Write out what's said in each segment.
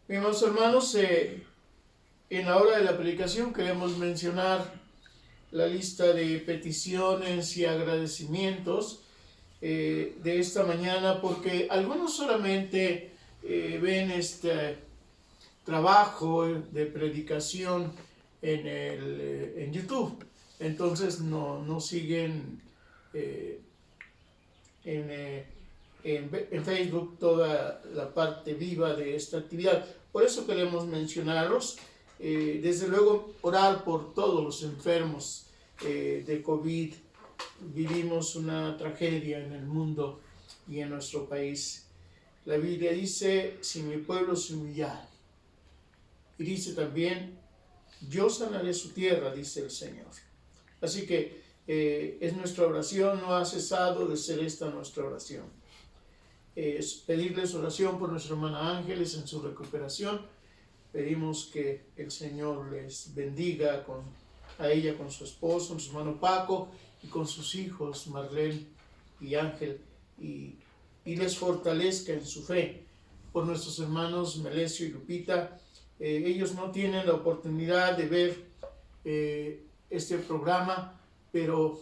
Mis amados hermanos, en la hora de la predicación queremos mencionar la lista de peticiones y agradecimientos de esta mañana, porque algunos solamente ven este trabajo de predicación en YouTube, entonces no siguen eh, en, eh, en Facebook toda la parte viva de esta actividad. Por eso queremos mencionarlos. Desde luego, orar por todos los enfermos de COVID. Vivimos una tragedia en el mundo y en nuestro país. La Biblia dice, si mi pueblo se humillara. Y dice también, yo sanaré su tierra, dice el Señor. Así que es nuestra oración, no ha cesado de ser esta nuestra oración. Es pedirles oración por nuestra hermana Ángeles en su recuperación. Pedimos que el Señor les bendiga a ella con su esposo, con su hermano Paco y con sus hijos Marlene y Ángel y les fortalezca en su fe. Por nuestros hermanos Melesio y Lupita, ellos no tienen la oportunidad de ver este programa, pero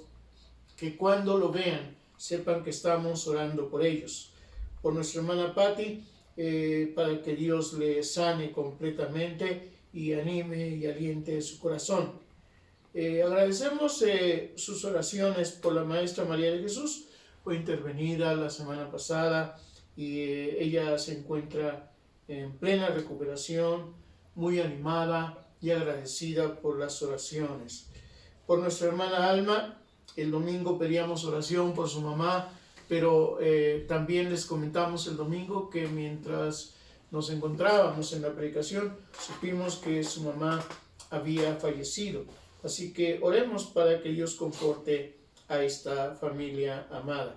que cuando lo vean sepan que estamos orando por ellos. Por nuestra hermana Patti, para que Dios le sane completamente y anime y aliente su corazón. Agradecemos sus oraciones por la maestra María de Jesús. Fue intervenida la semana pasada y ella se encuentra en plena recuperación, muy animada y agradecida por las oraciones. Por nuestra hermana Alma, el domingo pedíamos oración por su mamá, pero también les comentamos el domingo que mientras nos encontrábamos en la predicación, supimos que su mamá había fallecido. Así que oremos para que Dios conforte a esta familia amada.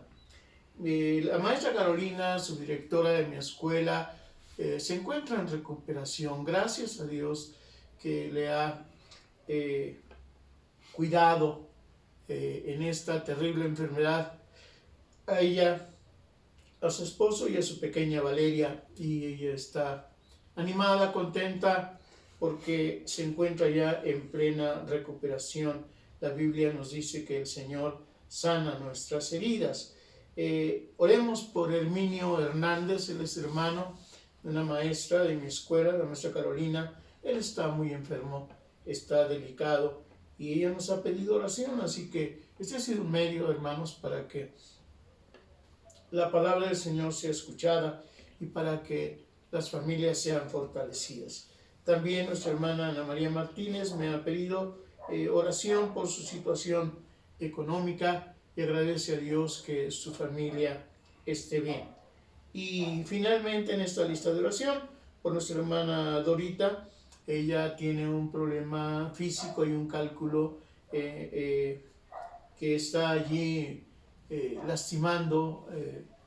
La maestra Carolina, su directora de mi escuela, se encuentra en recuperación. Gracias a Dios que le ha cuidado en esta terrible enfermedad a ella, a su esposo y a su pequeña Valeria, y ella está animada, contenta, porque se encuentra ya en plena recuperación. La Biblia nos dice que el Señor sana nuestras heridas. Oremos por Herminio Hernández, él es hermano de una maestra de mi escuela, la maestra Carolina. Él está muy enfermo, está delicado, y ella nos ha pedido oración, así que este ha sido un medio, hermanos, para que la palabra del Señor sea escuchada y para que las familias sean fortalecidas. También nuestra hermana Ana María Martínez me ha pedido oración por su situación económica y agradece a Dios que su familia esté bien. Y finalmente en esta lista de oración, por nuestra hermana Dorita, ella tiene un problema físico y un cálculo que está allí lastimando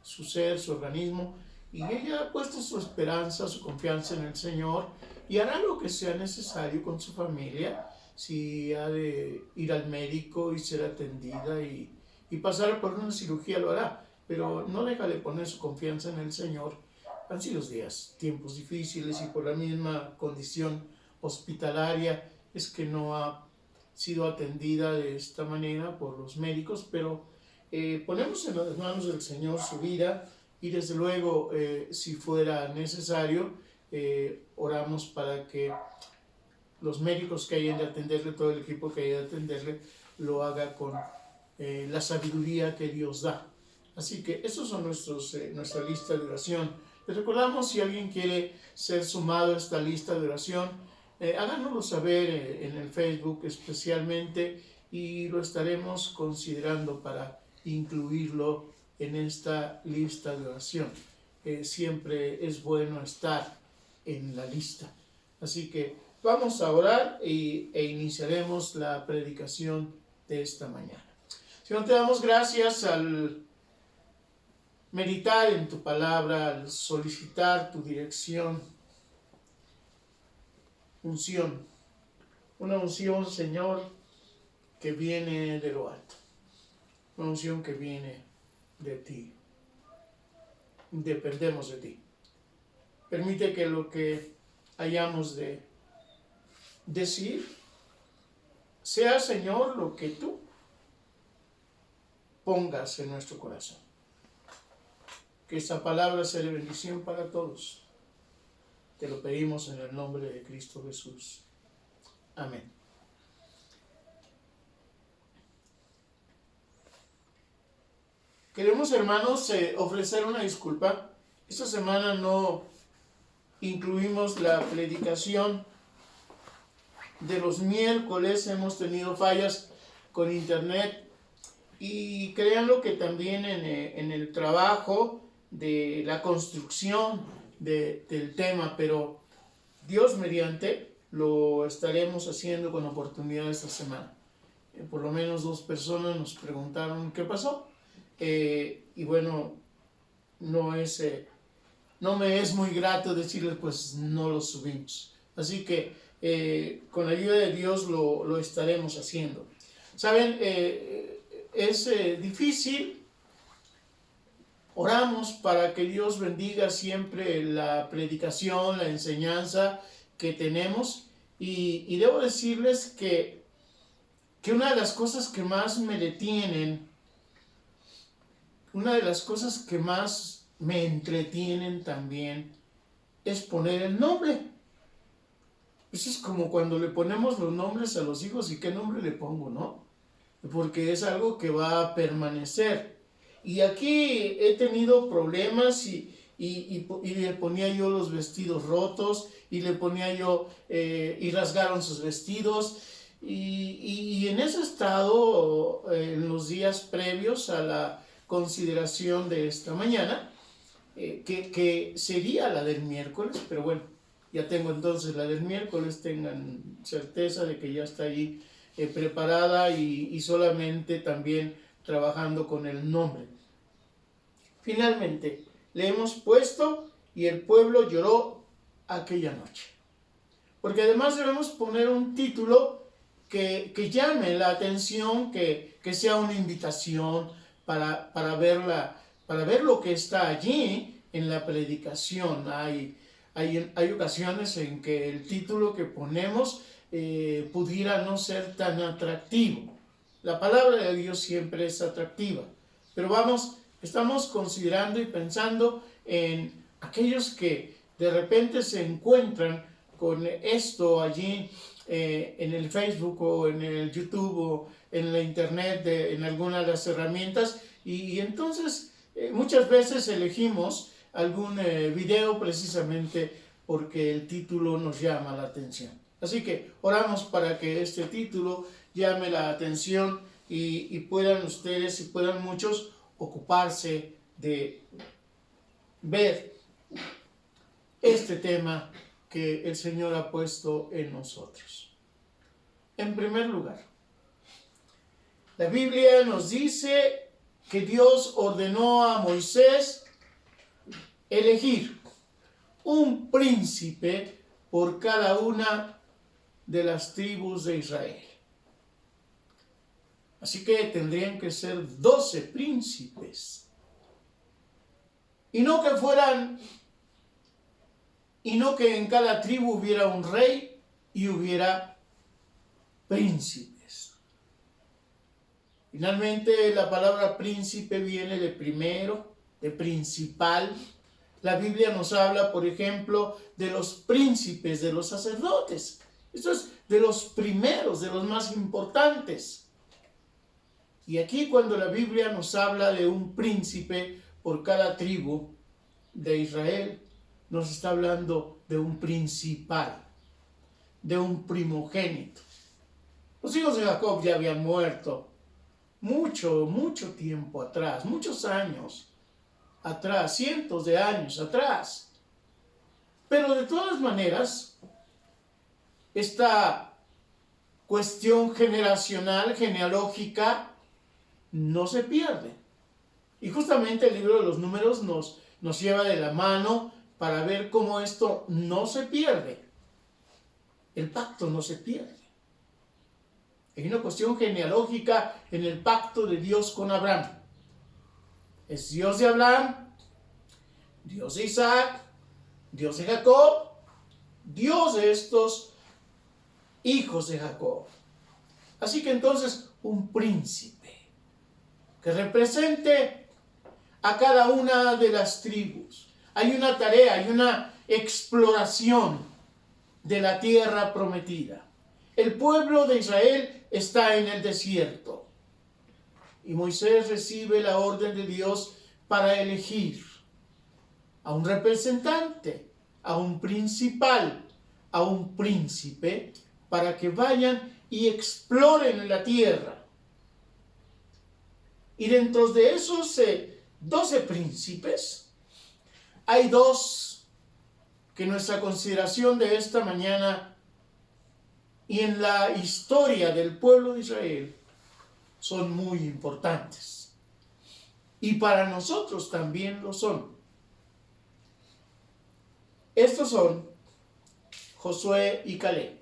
su ser, su organismo, y ella ha puesto su esperanza, su confianza en el Señor y hará lo que sea necesario con su familia. Si ha de ir al médico y ser atendida y pasar por una cirugía, lo hará, pero no deja de poner su confianza en el Señor. Han sido tiempos difíciles, y por la misma condición hospitalaria es que no ha sido atendida de esta manera por los médicos, pero ponemos en las manos del Señor su vida, y desde luego si fuera necesario oramos para que los médicos que hayan de atenderle, todo el equipo que haya de atenderle, lo haga con la sabiduría que Dios da. Así que esos son nuestra lista de oración. Les recordamos, si alguien quiere ser sumado a esta lista de oración, háganoslo saber en el Facebook especialmente, y lo estaremos considerando para incluirlo en esta lista de oración. Siempre es bueno estar en la lista. Así que vamos a orar e iniciaremos la predicación de esta mañana. Señor, te damos gracias al meditar en tu palabra, al solicitar tu dirección, unción. Una unción, Señor, que viene de lo alto. Una unción que viene de ti. Dependemos de ti. Permite que lo que hayamos de decir: sea, Señor, lo que tú pongas en nuestro corazón. Que esta palabra sea de bendición para todos. Te lo pedimos en el nombre de Cristo Jesús. Amén. Queremos, hermanos, ofrecer una disculpa. Esta semana no incluimos la predicación de los miércoles. Hemos tenido fallas con internet. Y créanlo que también en el trabajo de la construcción del tema, pero Dios mediante lo estaremos haciendo con oportunidad esta semana. Por lo menos 2 personas nos preguntaron qué pasó. Y bueno, no me es muy grato decirles, pues no lo subimos. Así que con la ayuda de Dios lo estaremos haciendo. Saben, es difícil. Oramos para que Dios bendiga siempre la predicación, la enseñanza que tenemos. Y debo decirles que una de las cosas que más me detienen, una de las cosas que más me entretienen también, es poner el nombre. Eso es como cuando le ponemos los nombres a los hijos, ¿y qué nombre le pongo, no? Porque es algo que va a permanecer. Y aquí he tenido problemas y le ponía yo los vestidos rotos, y le ponía yo, y rasgaron sus vestidos. Y en ese estado, en los días previos a la consideración de esta mañana, que sería la del miércoles, pero bueno, ya tengo entonces la del miércoles, tengan certeza de que ya está allí preparada y solamente también trabajando con el nombre. Finalmente, le hemos puesto: y el pueblo lloró aquella noche. Porque además debemos poner un título que llame la atención, que sea una invitación para ver lo que está allí en la predicación. Hay ocasiones en que el título que ponemos pudiera no ser tan atractivo. La palabra de Dios siempre es atractiva, pero estamos considerando y pensando en aquellos que de repente se encuentran con esto allí en el Facebook o en el YouTube o en la internet, en alguna de las herramientas, y entonces muchas veces elegimos algún video precisamente porque el título nos llama la atención. Así que oramos para que este título llame la atención y puedan ustedes y puedan muchos ocuparse de ver este tema que el Señor ha puesto en nosotros. En primer lugar, la Biblia nos dice que Dios ordenó a Moisés elegir un príncipe por cada una de las tribus de Israel. Así que tendrían que ser 12 príncipes. Y no que en cada tribu hubiera un rey y hubiera príncipes. Finalmente, la palabra príncipe viene de primero, de principal. La Biblia nos habla, por ejemplo, de los príncipes, de los sacerdotes. Esto es de los primeros, de los más importantes. Y aquí, cuando la Biblia nos habla de un príncipe por cada tribu de Israel, nos está hablando de un principal, de un primogénito. Los hijos de Jacob ya habían muerto mucho tiempo atrás, muchos años atrás, cientos de años atrás. Pero de todas maneras, esta cuestión generacional, genealógica, no se pierde. Y justamente el libro de los Números nos lleva de la mano para ver cómo esto no se pierde. El pacto no se pierde. Hay una cuestión genealógica en el pacto de Dios con Abraham. Es Dios de Abraham, Dios de Isaac, Dios de Jacob, Dios de estos hijos de Jacob. Así que entonces un príncipe que represente a cada una de las tribus. Hay una tarea, hay una exploración de la tierra prometida. El pueblo de Israel está en el desierto y Moisés recibe la orden de Dios para elegir a un representante, a un principal, a un príncipe, para que vayan y exploren la tierra. Y dentro de esos 12 príncipes, hay 2 que en nuestra consideración de esta mañana y en la historia del pueblo de Israel son muy importantes. Y para nosotros también lo son. Estos son Josué y Caleb.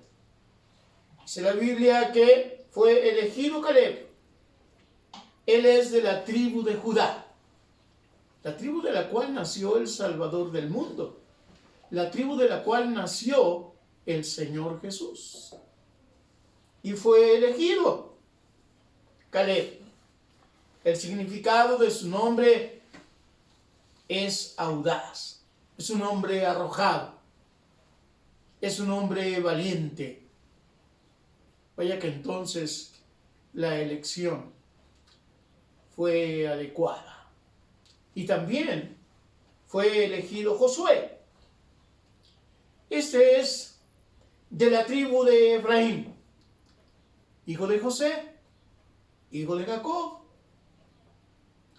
Dice la Biblia que fue elegido Caleb. Él es de la tribu de Judá, la tribu de la cual nació el Salvador del mundo, la tribu de la cual nació el Señor Jesús. Y fue elegido Caleb. El significado de su nombre es audaz, es un hombre arrojado, es un hombre valiente. Vaya que entonces la elección fue adecuada. Y también fue elegido Josué. Este es de la tribu de Efraín, hijo de José, hijo de Jacob.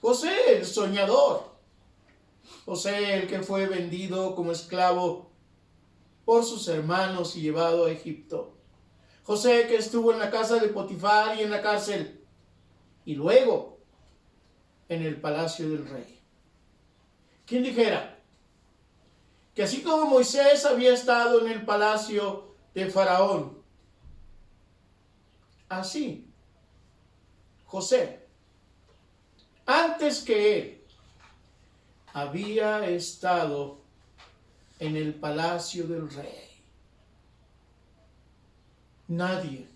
José, el soñador. José, el que fue vendido como esclavo por sus hermanos y llevado a Egipto. José, que estuvo en la casa de Potifar y en la cárcel, y luego en el palacio del rey. ¿Quién dijera que así como Moisés había estado en el palacio de Faraón, así José, antes que él, había estado en el palacio del rey? Nadie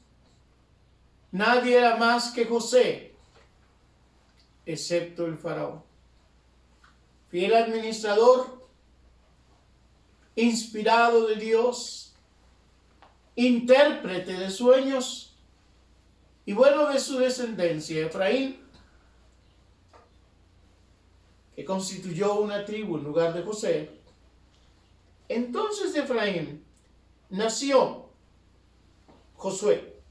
era más que José, excepto el faraón. Fiel administrador, inspirado de Dios, intérprete de sueños, y bueno de su descendencia, Efraín, que constituyó una tribu en lugar de José. Entonces de Efraín nació Josué.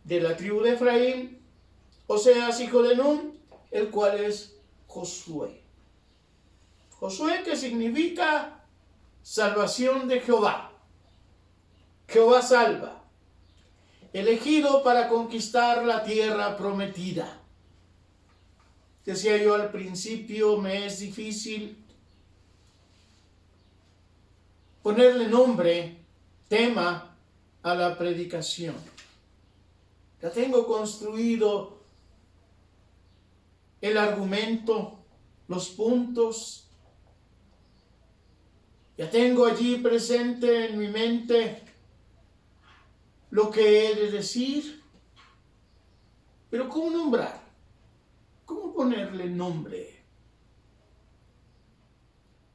De la tribu de Efraín, Oseas, hijo de Nun, el cual es Josué. Josué, que significa salvación de Jehová. Jehová salva. Elegido para conquistar la tierra prometida. Decía yo al principio, me es difícil ponerle nombre, tema a la predicación. Ya tengo construido el argumento, los puntos. Ya tengo allí presente en mi mente lo que he de decir. Pero ¿cómo nombrar? ¿Cómo ponerle nombre?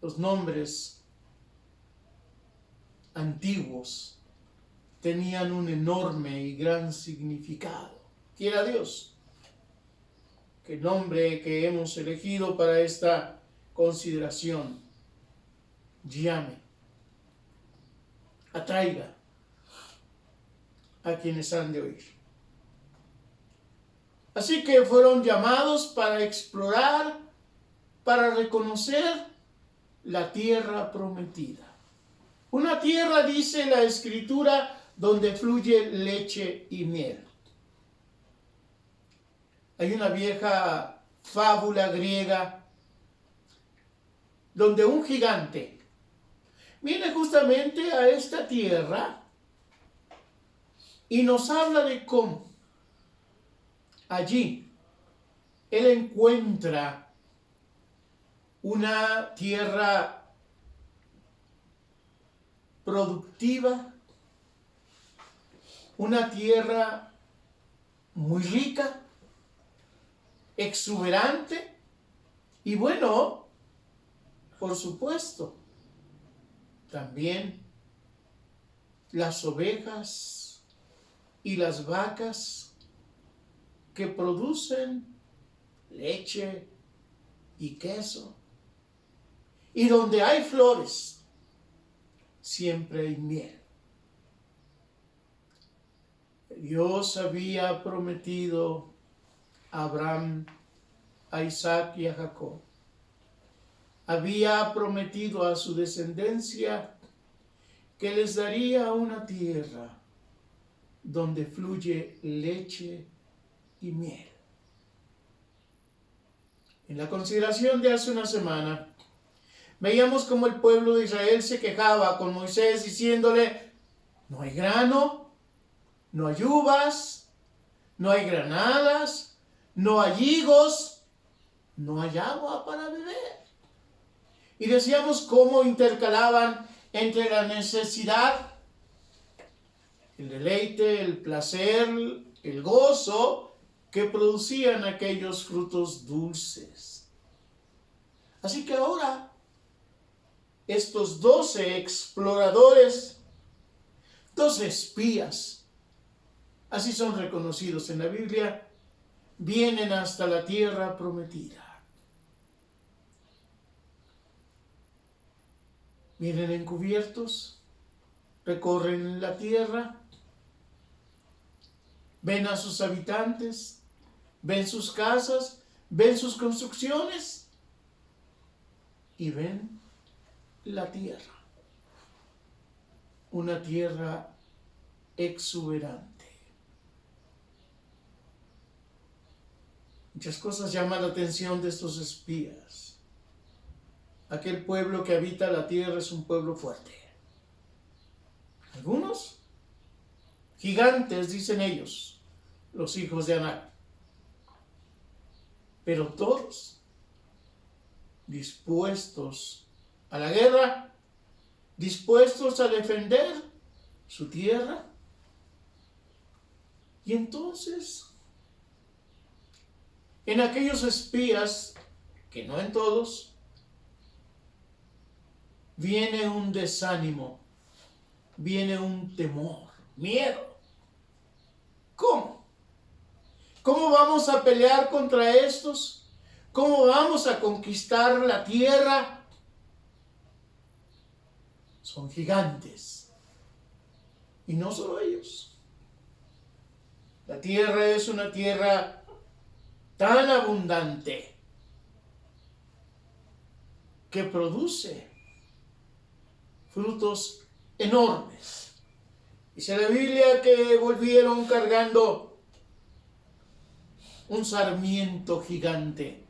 Los nombres antiguos tenían un enorme y gran significado. Quiera Dios que el nombre que hemos elegido para esta consideración llame, atraiga a quienes han de oír. Así que fueron llamados para explorar, para reconocer la tierra prometida. Una tierra, dice la Escritura, donde fluye leche y miel. Hay una vieja fábula griega donde un gigante viene justamente a esta tierra y nos habla de cómo allí él encuentra una tierra productiva, una tierra muy rica, exuberante y bueno, por supuesto, también las ovejas y las vacas que producen leche y queso. Y donde hay flores, siempre hay miel. Dios había prometido a Abraham, a Isaac y a Jacob. Había prometido a su descendencia que les daría una tierra donde fluye leche y miel. En la consideración de hace una semana, veíamos cómo el pueblo de Israel se quejaba con Moisés diciéndole: no hay grano, no hay uvas, no hay granadas, no hay higos, no hay agua para beber. Y decíamos cómo intercalaban entre la necesidad, el deleite, el placer, el gozo que producían aquellos frutos dulces. Así que ahora, estos 12 exploradores, 12 espías, así son reconocidos en la Biblia, vienen hasta la tierra prometida. Vienen encubiertos, recorren la tierra, ven a sus habitantes, ven sus casas, ven sus construcciones y ven la tierra. Una tierra exuberante. Muchas cosas llaman la atención de estos espías. Aquel pueblo que habita la tierra es un pueblo fuerte. Algunos gigantes, dicen ellos, los hijos de Anak. Pero todos dispuestos a la guerra, dispuestos a defender su tierra. Y entonces, en aquellos espías, que no en todos, viene un desánimo, viene un temor, miedo. ¿Cómo? ¿Cómo vamos a pelear contra estos? ¿Cómo vamos a conquistar la tierra? Son gigantes. Y no solo ellos. La tierra es una tierra tan abundante que produce frutos enormes. Dice la Biblia que volvieron cargando un sarmiento gigante,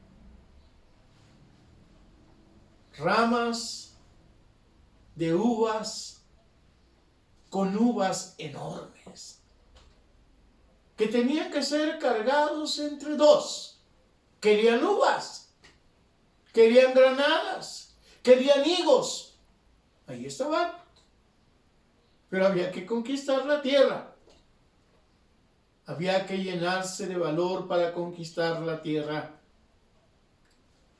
ramas de uvas con uvas enormes, que tenían que ser cargados entre dos. Querían uvas, querían granadas, querían higos. Ahí estaban. Pero había que conquistar la tierra. Había que llenarse de valor para conquistar la tierra.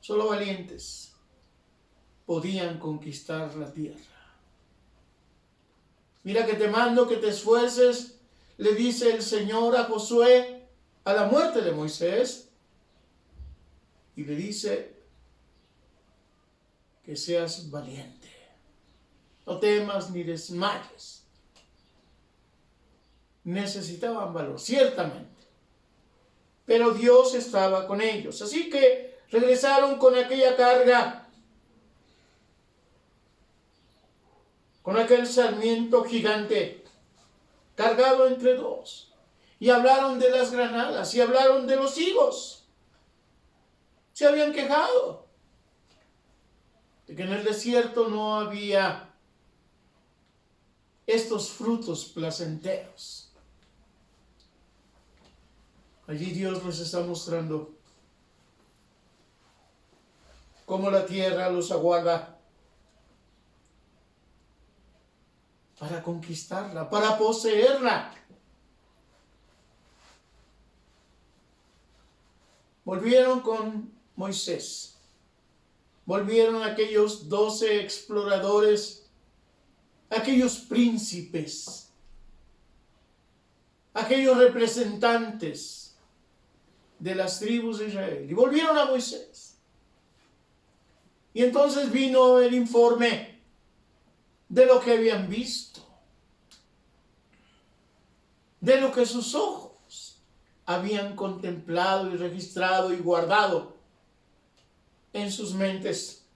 Solo valientes podían conquistar la tierra. Mira que te mando que te esfuerces, le dice el Señor a Josué a la muerte de Moisés. Y le dice que seas valiente. No temas ni desmayes. Necesitaban valor, ciertamente. Pero Dios estaba con ellos. Así que regresaron con aquella carga, con aquel sarmiento gigante, cargado entre dos. Y hablaron de las granadas y hablaron de los higos. Se habían quejado de que en el desierto no había estos frutos placenteros. Allí Dios les está mostrando cómo la tierra los aguarda, para conquistarla, para poseerla. Volvieron con Moisés. Volvieron aquellos 12 exploradores, aquellos príncipes, aquellos representantes de las tribus de Israel. Y volvieron a Moisés. Y entonces vino el informe de lo que habían visto, de lo que sus ojos habían contemplado y registrado y guardado en sus mentes.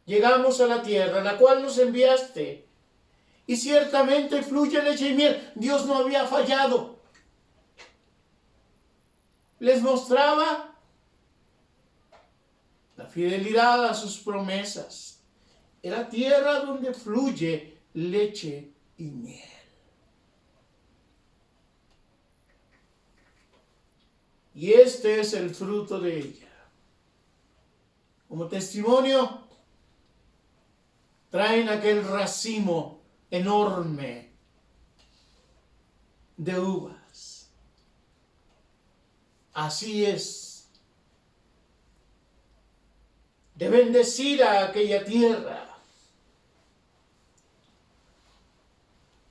Llegamos a la tierra, la cual nos enviaste, y ciertamente fluye leche y miel. Dios no había fallado. Les mostraba la fidelidad a sus promesas. Era tierra donde fluye leche y miel. Y este es el fruto de ella. Como testimonio, traen aquel racimo enorme de uvas. Así es, de bendecir a aquella tierra.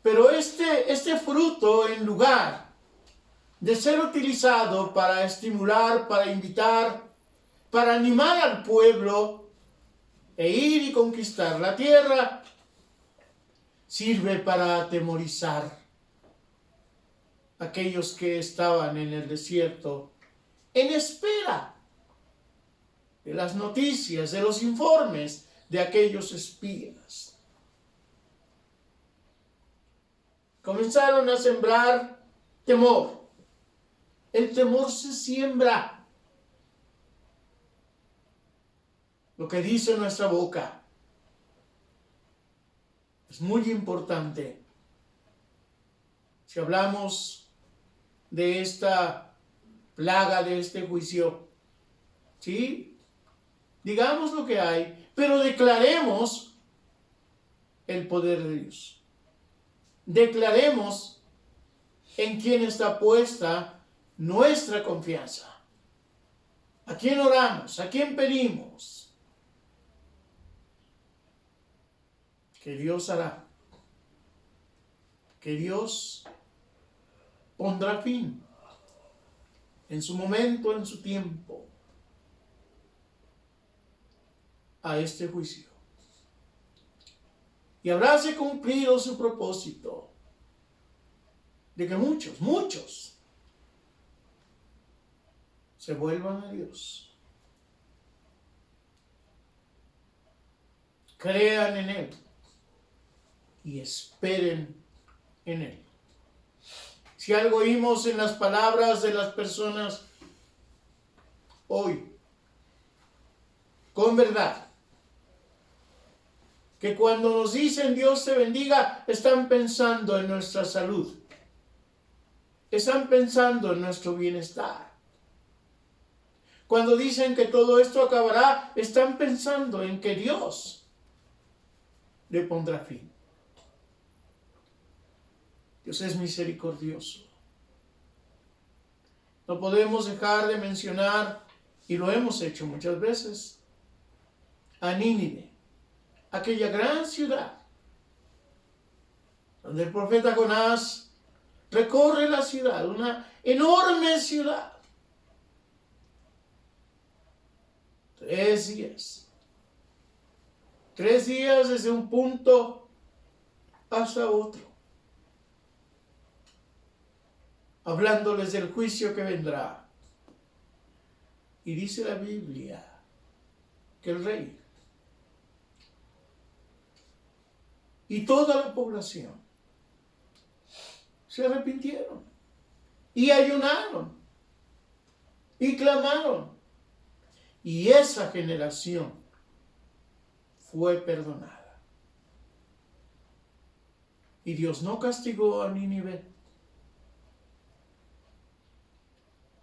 Pero este fruto, en lugar de ser utilizado para estimular, para invitar, para animar al pueblo e ir y conquistar la tierra, sirve para atemorizar a aquellos que estaban en el desierto en espera de las noticias, de los informes de aquellos espías. Comenzaron a sembrar temor. El temor se siembra. Lo que dice nuestra boca es muy importante. Si hablamos de esta plaga, de este juicio, ¿sí? Digamos lo que hay, pero declaremos el poder de Dios. Declaremos en quién está puesta nuestra confianza. ¿A quién oramos? ¿A quién pedimos? Que Dios hará. Que Dios pondrá fin en su momento, en su tiempo, a este juicio. Y habráse cumplido su propósito de que muchos se vuelvan a Dios. Crean en Él y esperen en Él. Si algo oímos en las palabras de las personas hoy, con verdad, que cuando nos dicen Dios te bendiga, están pensando en nuestra salud, están pensando en nuestro bienestar. Cuando dicen que todo esto acabará, están pensando en que Dios le pondrá fin. Dios es misericordioso. No podemos dejar de mencionar, y lo hemos hecho muchas veces, a Nínive, aquella gran ciudad, donde el profeta Jonás recorre la ciudad, una enorme ciudad. 3 días. 3 días desde un punto hasta otro, hablándoles del juicio que vendrá. Y dice la Biblia que el rey y toda la población se arrepintieron y ayunaron y clamaron. Y esa generación fue perdonada. Y Dios no castigó a Nínive.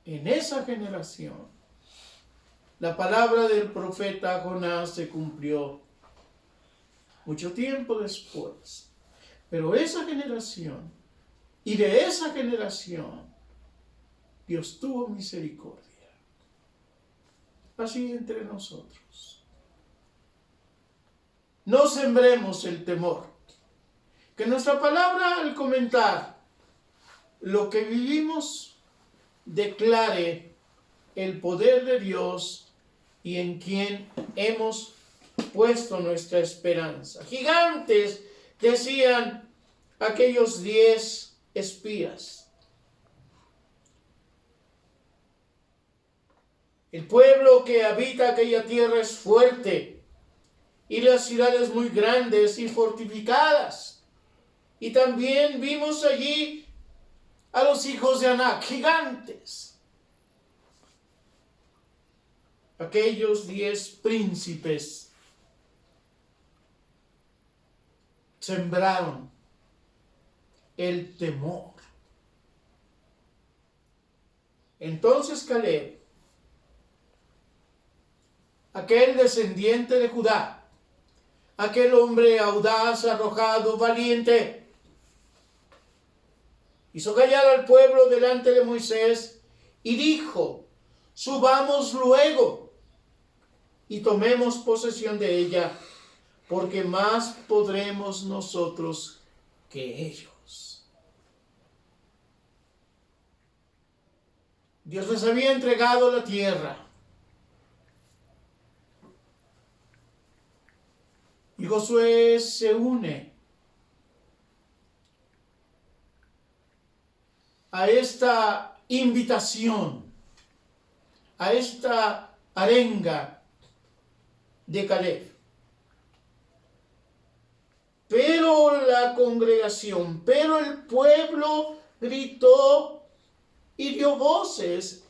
En esa generación, la palabra del profeta Jonás se cumplió. mucho tiempo después. Pero esa generación, y de esa generación, Dios tuvo misericordia. Así entre nosotros. No sembremos el temor. Que nuestra palabra al comentar lo que vivimos declare el poder de Dios y en quien hemos puesto nuestra esperanza. Gigantes, decían aquellos 10 espías. El pueblo que habita aquella tierra es fuerte y las ciudades muy grandes y fortificadas. Y también vimos allí a los hijos de Anac, gigantes. Aquellos 10 príncipes sembraron el temor. Entonces Caleb, aquel descendiente de Judá, aquel hombre audaz, arrojado, valiente, hizo callar al pueblo delante de Moisés y dijo: subamos luego y tomemos posesión de ella, porque más podremos nosotros que ellos. Dios les había entregado la tierra. Y Josué se une a esta invitación, a esta arenga de Caleb. Pero la congregación, pero el pueblo gritó y dio voces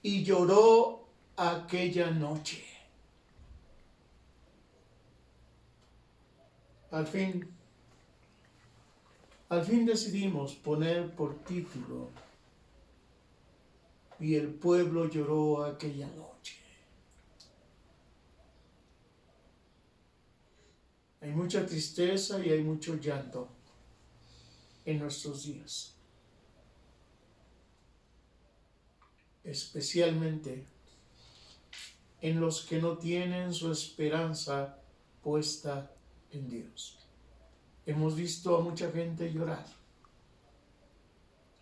y lloró aquella noche. Al fin decidimos poner por título: y el pueblo lloró aquella noche. Hay mucha tristeza y hay mucho llanto en nuestros días, especialmente en los que no tienen su esperanza puesta en Dios. Hemos visto a mucha gente llorar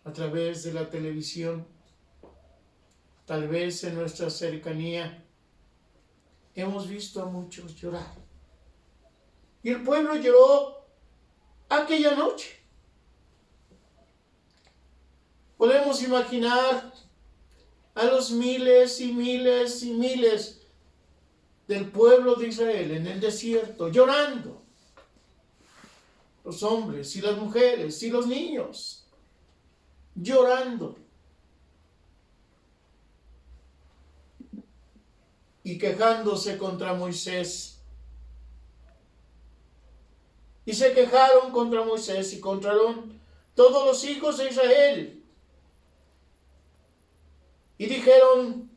a través de la televisión, tal vez en nuestra cercanía. Hemos visto a muchos llorar. Y el pueblo lloró aquella noche. Podemos imaginar a los miles y miles y miles del pueblo de Israel en el desierto llorando. Los hombres y las mujeres y los niños llorando. Y quejándose contra Moisés. Y se quejaron contra Moisés y contra todos los hijos de Israel. Y dijeron,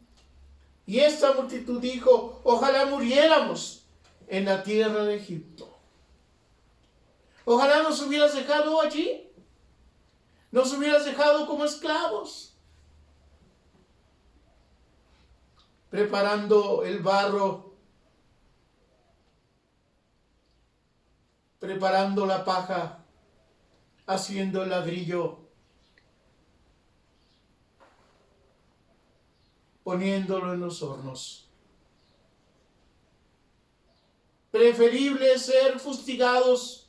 y esta multitud dijo: ojalá muriéramos en la tierra de Egipto. Ojalá nos hubieras dejado allí. Nos hubieras dejado como esclavos, preparando el barro, preparando la paja, haciendo el ladrillo, poniéndolo en los hornos. Preferible ser fustigados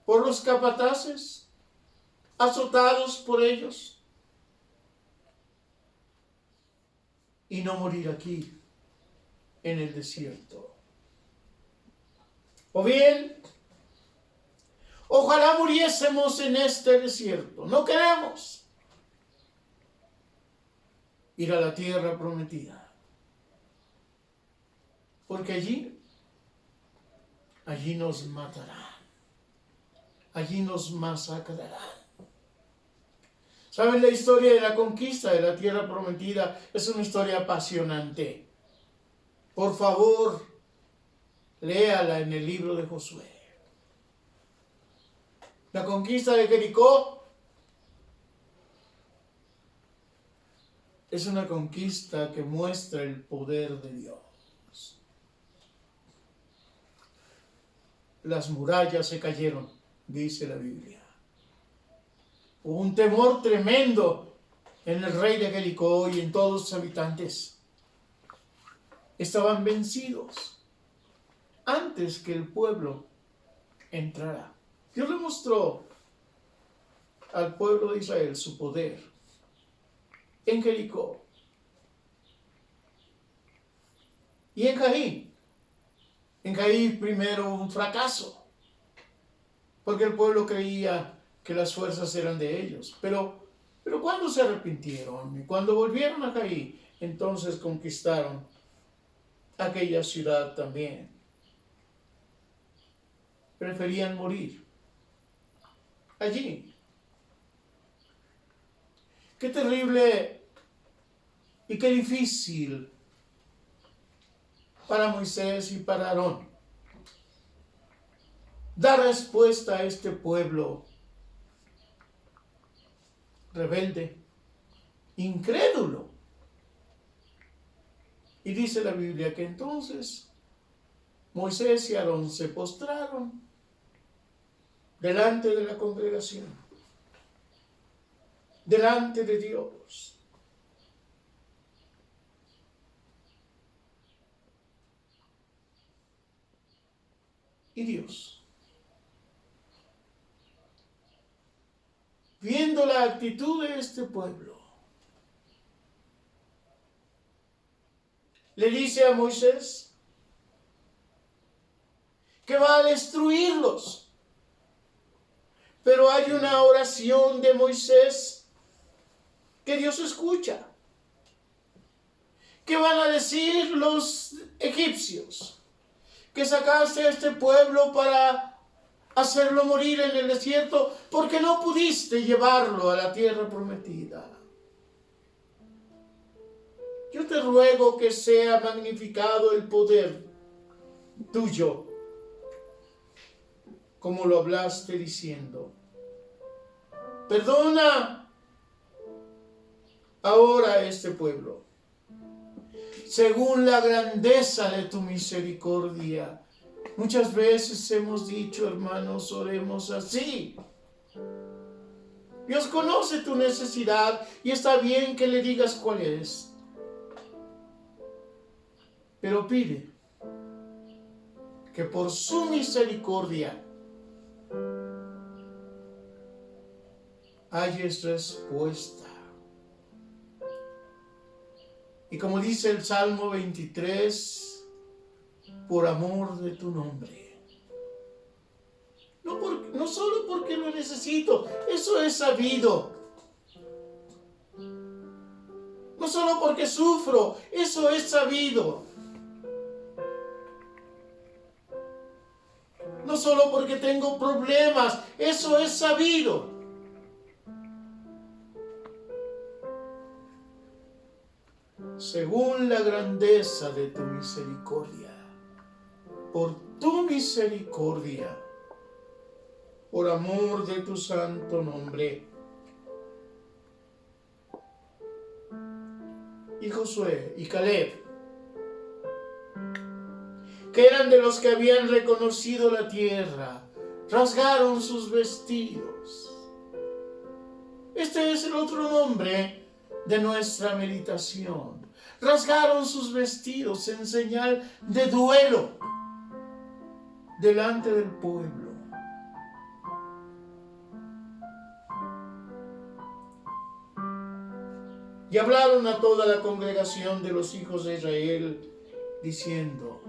por los capataces, azotados por ellos, y no morir aquí en el desierto. O bien, ojalá muriésemos en este desierto. No queremos ir a la tierra prometida, porque allí nos matarán, allí nos masacrarán. ¿Saben? La historia de la conquista de la tierra prometida es una historia apasionante. Por favor, Léala en el libro de Josué. La conquista de Jericó es una conquista que muestra el poder de Dios. Las murallas se cayeron, dice la Biblia. Hubo un temor tremendo en el rey de Jericó y en todos sus habitantes. Estaban vencidos antes que el pueblo entrara. Dios le mostró al pueblo de Israel su poder en Jericó y en Jaí. En Jaí primero un fracaso, porque el pueblo creía que las fuerzas eran de ellos. Pero cuando se arrepintieron y cuando volvieron a Jaí, entonces conquistaron aquella ciudad también. Preferían morir allí. Qué terrible y qué difícil para Moisés y para Aarón dar respuesta a este pueblo rebelde, incrédulo. Y dice la Biblia que entonces Moisés y Aarón se postraron delante de la congregación, delante de Dios. Y Dios, viendo la actitud de este pueblo, le dice a Moisés que va a destruirlos. Pero hay una oración de Moisés que Dios escucha. ¿Qué van a decir los egipcios? Que sacaste a este pueblo para hacerlo morir en el desierto porque no pudiste llevarlo a la tierra prometida. Yo te ruego que sea magnificado el poder tuyo, como lo hablaste diciendo. Perdona ahora a este pueblo, según la grandeza de tu misericordia. Muchas veces hemos dicho, hermanos, oremos así. Dios conoce tu necesidad y está bien que le digas cuál es. Pero pide que por su misericordia halles respuesta. Y como dice el Salmo 23, por amor de tu nombre. No solo porque lo necesito, eso es sabido. No solo porque sufro, eso es sabido. No solo porque tengo problemas, eso es sabido. Según la grandeza de tu misericordia, por tu misericordia, por amor de tu santo nombre. Y Josué y Caleb, que eran de los que habían reconocido la tierra, rasgaron sus vestidos. Este es el otro nombre de nuestra meditación. Rasgaron sus vestidos en señal de duelo delante del pueblo. Y hablaron a toda la congregación de los hijos de Israel, diciendo: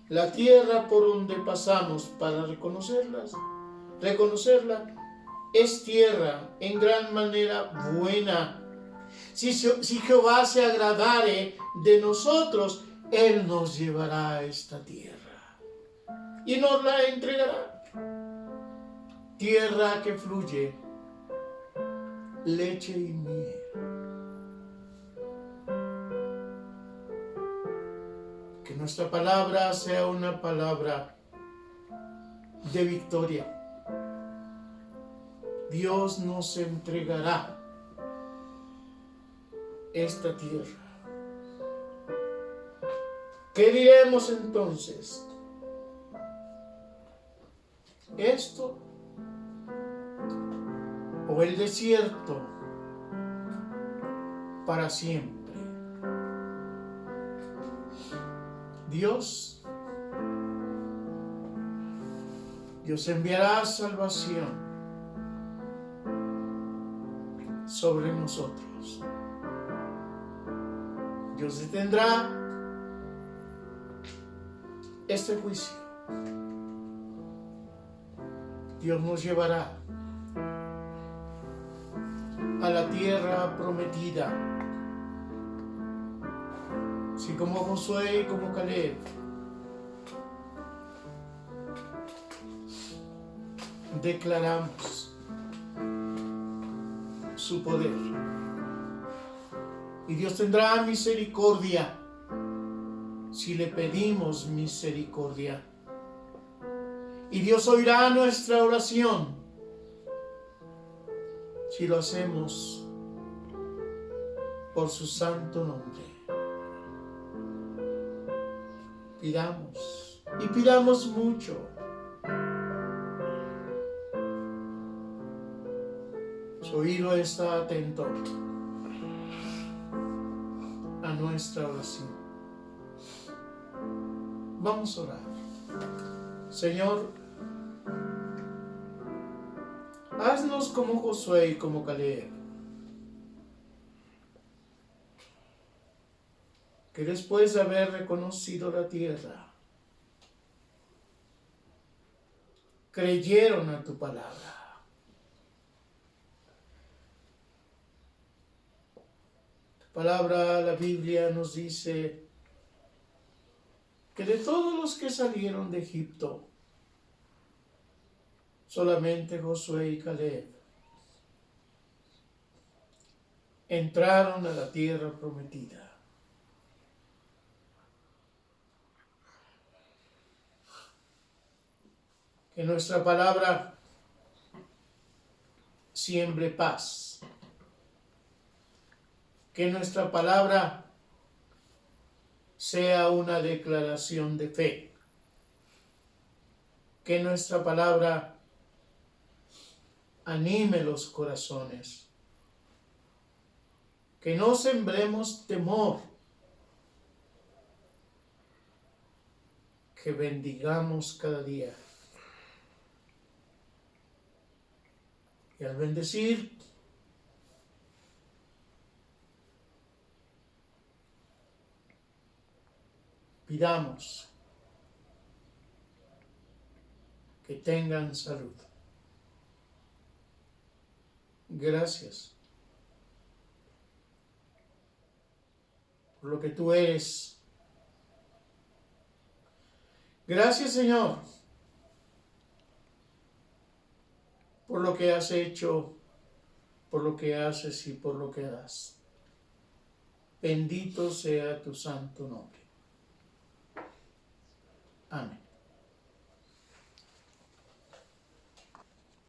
la tierra por donde pasamos para reconocerla, es tierra en gran manera buena. Si Jehová se agradare de nosotros, Él nos llevará a esta tierra y nos la entregará. Tierra que fluye leche y miel. Que nuestra palabra sea una palabra de victoria. Dios nos entregará esta tierra. ¿Qué diremos entonces? ¿Esto o el desierto para siempre? Dios enviará salvación sobre nosotros. Dios detendrá este juicio. Dios nos llevará a la tierra prometida, así como Josué y como Caleb declaramos su poder. Y Dios tendrá misericordia si le pedimos misericordia. Y Dios oirá nuestra oración si lo hacemos por su santo nombre. Pidamos, y pidamos mucho. Su oído está atento a nuestra oración. Vamos a orar. Señor, haznos como Josué y como Caleb, que después de haber reconocido la tierra, creyeron a tu palabra. Tu palabra, la Biblia nos dice que de todos los que salieron de Egipto, solamente Josué y Caleb entraron a la tierra prometida. Que nuestra palabra siembre paz. Que nuestra palabra sea una declaración de fe. Que nuestra palabra anime los corazones. Que no sembremos temor. Que bendigamos cada día. Y al bendecir, pidamos que tengan salud. Gracias por lo que tú eres. Gracias, Señor, por lo que has hecho, por lo que haces y por lo que das. Bendito sea tu santo nombre. Amén.